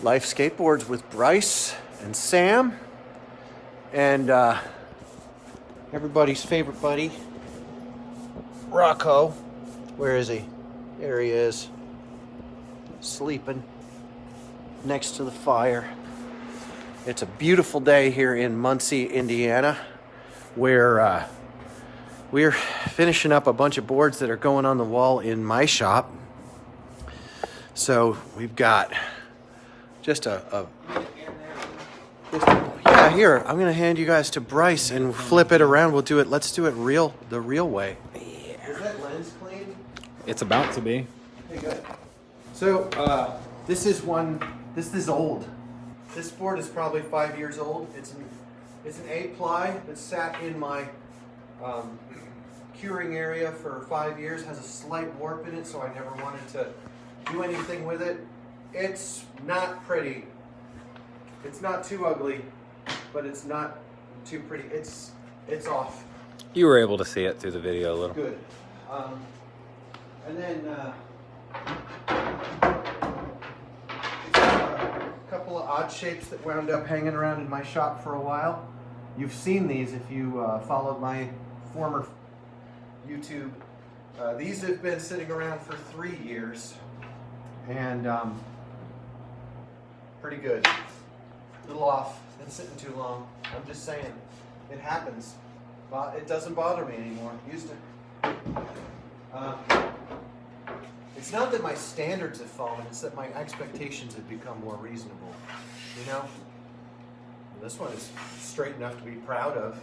Life Skateboards with Bryce and Sam, and everybody's favorite buddy, Rocco. Where is he? There he is, sleeping next to the fire. It's a beautiful day here in Muncie, Indiana, where we're finishing up a bunch of boards that are going on the wall in my shop. So we've got just yeah, here, I'm gonna hand you guys to Bryce and flip it around. We'll do it, let's do it the real way. Yeah. Is that lens clean? It's about to be. Okay, good. So this is old. This board is probably 5 years old. It's an 8-ply that sat in my curing area for 5 years. Has a slight warp in it, so I never wanted to do anything with it. It's not pretty. It's not too ugly, but it's not too pretty. It's off. You were able to see it through the video a little. Good. And then it's a couple of odd shapes that wound up hanging around in my shop for a while. You've seen these if you followed my former YouTube. These have been sitting around for 3 years, and pretty good. A little off, been sitting too long. I'm just saying, it happens. It doesn't bother me anymore. It used to. It's not that my standards have fallen, it's that my expectations have become more reasonable. You know? And this one is straight enough to be proud of.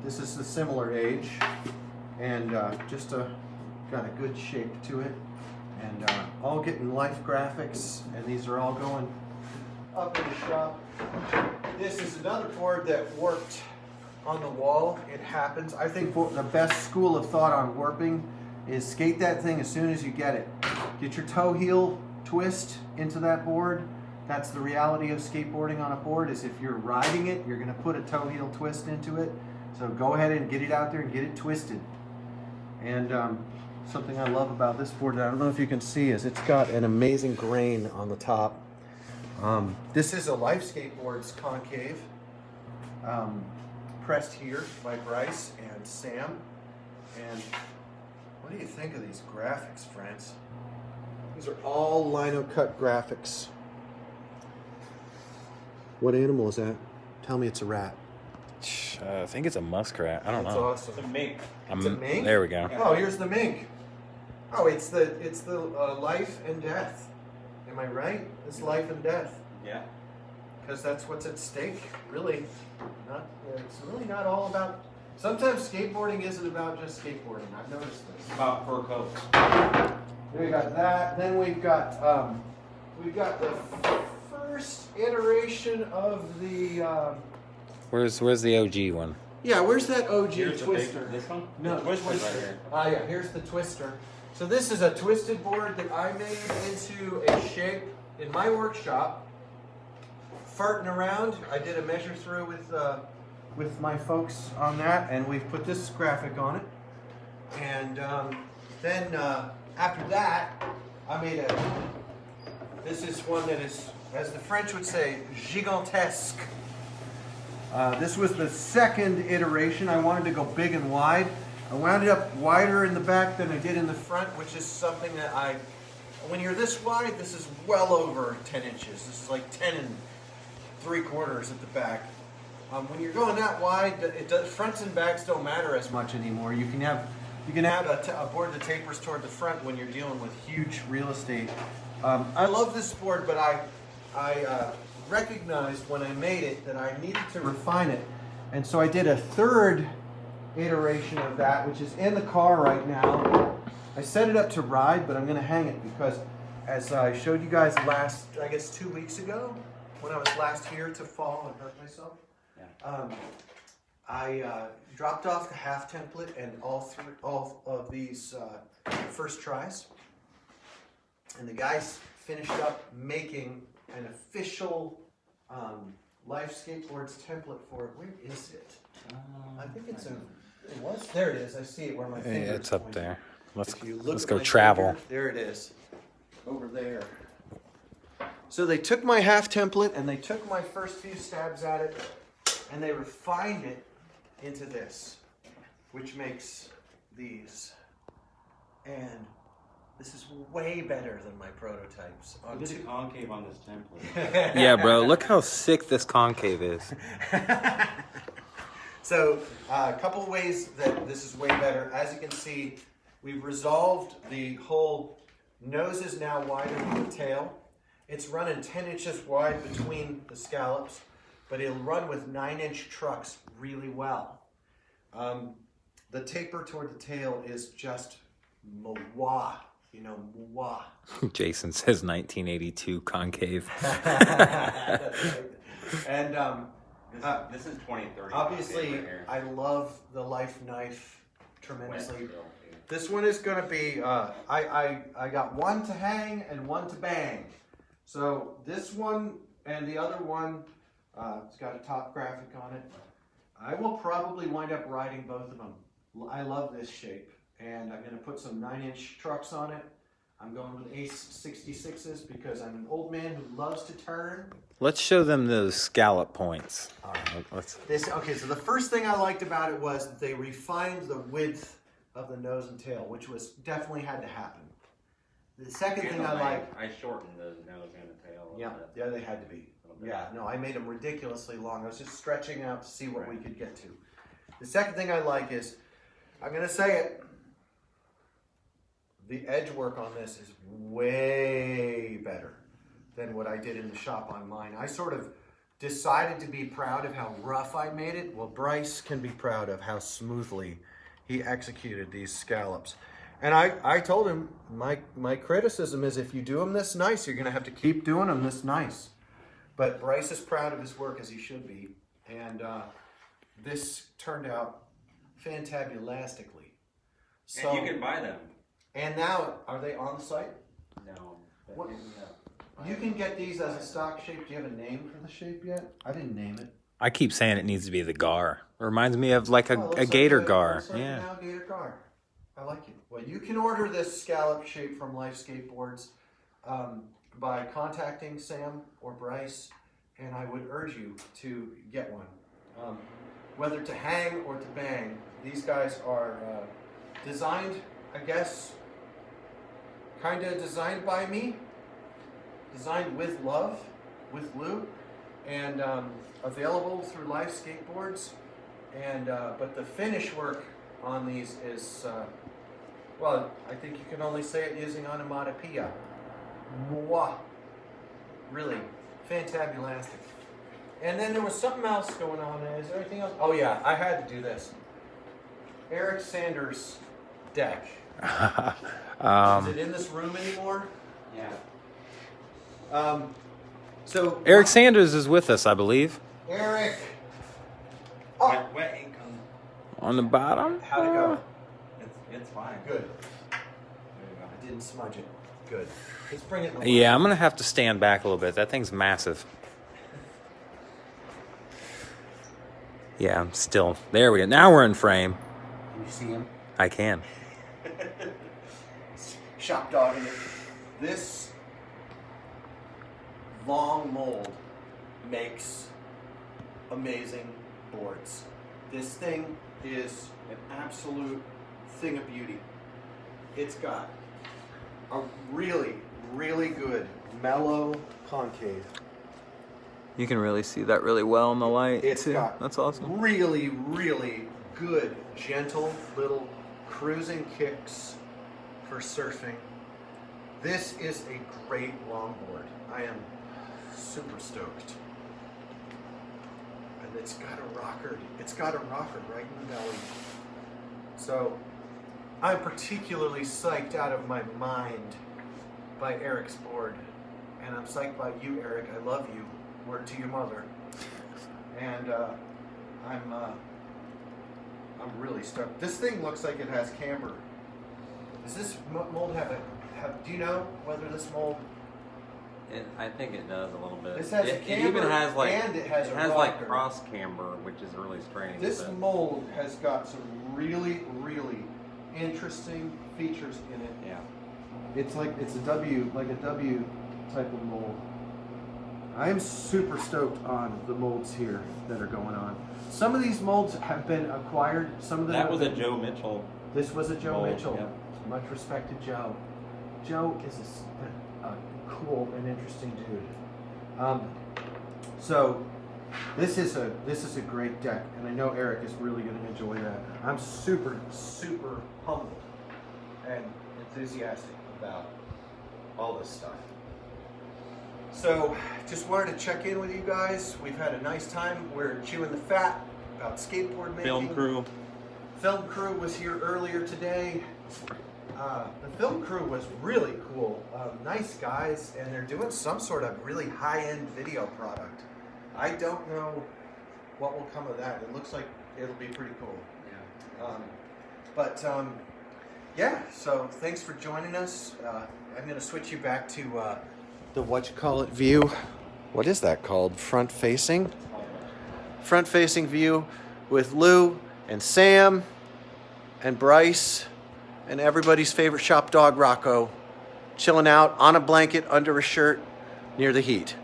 This is a similar age, and just got a good shape to it. And all getting Life graphics, and these are all going up in the shop. This is another board that warped on the wall. It happens. I think the best school of thought on warping is skate that thing as soon as you get it. Get your toe heel twist into that board. That's the reality of skateboarding on a board, is if you're riding it, you're going to put a toe heel twist into it. So go ahead and get it out there and get it twisted. And something I love about this board, I don't know if you can see, is it's got an amazing grain on the top. This is a Life Skateboards concave, pressed here by Bryce and Sam. And what do you think of these graphics, friends? These are all lino cut graphics. What animal is that? Tell me it's a rat. I think it's a muskrat. I don't know. That's awesome. It's a mink. It's a mink? There we go. Oh, here's the mink. Oh, it's the life and death. Am I right? It's life and death. Yeah. Because that's what's at stake. Really, it's really not all about. Sometimes skateboarding isn't about just skateboarding. I've noticed this. It's about fur coats. We got that. Then we've got the first iteration of the. Where's the OG one? Yeah, where's that OG Here's twister? this one? No, The twister's right here. Ah, yeah, here's the twister. So this is a twisted board that I made into a shape in my workshop. Farting around, I did a measure through with my folks on that, and we've put this graphic on it. And then after that, I made this is one that is, as the French would say, gigantesque. This was the second iteration. I wanted to go big and wide. I wound up wider in the back than I did in the front, which is something that when you're this wide, this is well over 10 inches. This is like 10 3/4 at the back. When you're going that wide, fronts and backs don't matter as much anymore. You can have a board that tapers toward the front when you're dealing with huge real estate. I love this board, but I recognized when I made it that I needed to refine it, and so I did a third iteration of that, which is in the car right now. I set it up to ride, but I'm going to hang it because, as I showed you guys last, I guess 2 weeks ago, when I was last here to fall and hurt myself, I dropped off the half template and all of these first tries, and the guys finished up making an official Life Skateboards template for it. Where is it? I think it's in. It was. There it is. I see it where my finger. Yeah, it's up there. Let's If you look let's at go my travel. finger, there it is. Over there. So they took my half template and they took my first few stabs at it and they refined it into this, which makes these. And this is way better than my prototypes. Look at the concave on this template. Yeah, bro. Look how sick this concave is. So a couple ways that this is way better. As you can see, we've resolved the whole nose is now wider than the tail. It's running 10 inches wide between the scallops, but it'll run with 9-inch trucks really well. The taper toward the tail is just mwah, you know, mwah. Jason says 1982 concave. And This is 2030. obviously, right here. I love the Life Knife tremendously. Wet still, too. This one is going to be, I got one to hang and one to bang. So this one and the other one, it's got a top graphic on it. I will probably wind up riding both of them. I love this shape. And I'm going to put some 9-inch trucks on it. I'm going with Ace 66s because I'm an old man who loves to turn. Let's show them those scallop points. All right. Let's. Okay, so the first thing I liked about it was that they refined the width of the nose and tail, which was definitely had to happen. The second thing I like, I shortened the nose and the tail. A little bit. yeah, they had to be. Yeah, no, I made them ridiculously long. I was just stretching out to see what we could get to. The second thing I like is, I'm going to say it, the edge work on this is way better than what I did in the shop on mine. I sort of decided to be proud of how rough I made it. Well, Bryce can be proud of how smoothly he executed these scallops. And I told him, my criticism is if you do them this nice, you're going to have to keep doing them this nice. But Bryce is proud of his work, as he should be. And this turned out fantabulastically. So, And you can buy them. and now, are they on the site? No. But What- yeah. You can get these as a stock shape. Do you have a name for the shape yet? I didn't name it. I keep saying it needs to be the gar. It reminds me of like Oh, it a looks like gator gar. looks like Yeah. an alligator gar. I like it. Well, you can order this scallop shape from Life Skateboards by contacting Sam or Bryce, and I would urge you to get one. Whether to hang or to bang, these guys are designed, I guess, kind of designed by me, designed with love, with Lou, and available through Life Skateboards. And but the finish work on these is, well, I think you can only say it using onomatopoeia. Mwah. Really, fantabulastic. And then there was something else going on. Is there anything else? Oh yeah, I had to do this. Eric Sanders' deck. Is it in this room anymore? Yeah. So Eric Sanders is with us, I believe. Eric. Oh, Wet ink on. On the bottom. how'd it go? It's fine. Good. There you go. I didn't smudge it. Good. Let's bring it in the Yeah, I'm gonna have to stand back a little bit. That thing's massive. Yeah, I'm still. There we go. Now we're in frame. Can you see him? I can. Shop dogging it. This long mold makes amazing boards. This thing is an absolute thing of beauty. It's got a really, really good mellow concave. You can really see that really well in the light. It's too. got That's awesome. really, really good, gentle little cruising kicks for surfing. This is a great longboard. I am super stoked. And it's got a rocker. It's got a rocker right in the belly. So I'm particularly psyched out of my mind by Eric's board. And I'm psyched by you, Eric. I love you. Word to your mother. And I'm really stoked. This thing looks like it has camber. Does this mold have do you know whether this mold? I think it does a little bit. This has a it camber even has like and it has a like rocker. cross camber, which is really strange. This but- mold has got some really, really interesting features in it. Yeah. It's like it's a W, like a W type of mold. I am super stoked on the molds here that are going on. Some of these molds have been acquired. Some of them That have was a been- Joe Mitchell. This was a Joe mold, Mitchell. yep. Much respected Joe. Joe is a cool and interesting dude. So this is a great deck, and I know Eric is really going to enjoy that. I'm super humbled and enthusiastic about all this stuff. So just wanted to check in with you guys. We've had a nice time. We're chewing the fat about skateboard making. Film crew. Film crew was here earlier today. The film crew was really cool. Nice guys, and they're doing some sort of really high-end video product. I don't know what will come of that. It looks like it'll be pretty cool. Yeah. Yeah, so thanks for joining us. I'm going to switch you back to the what-you-call-it view. What is that called? Front-facing? Front-facing view with Lou and Sam and Bryce and everybody's favorite shop dog, Rocco, chilling out on a blanket under a shirt near the heat.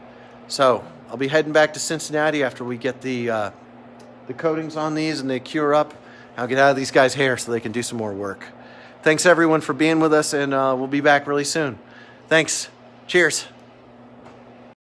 So I'll be heading back to Cincinnati after we get the coatings on these and they cure up. I'll get out of these guys' hair so they can do some more work. Thanks everyone for being with us, and we'll be back really soon. Thanks. Cheers.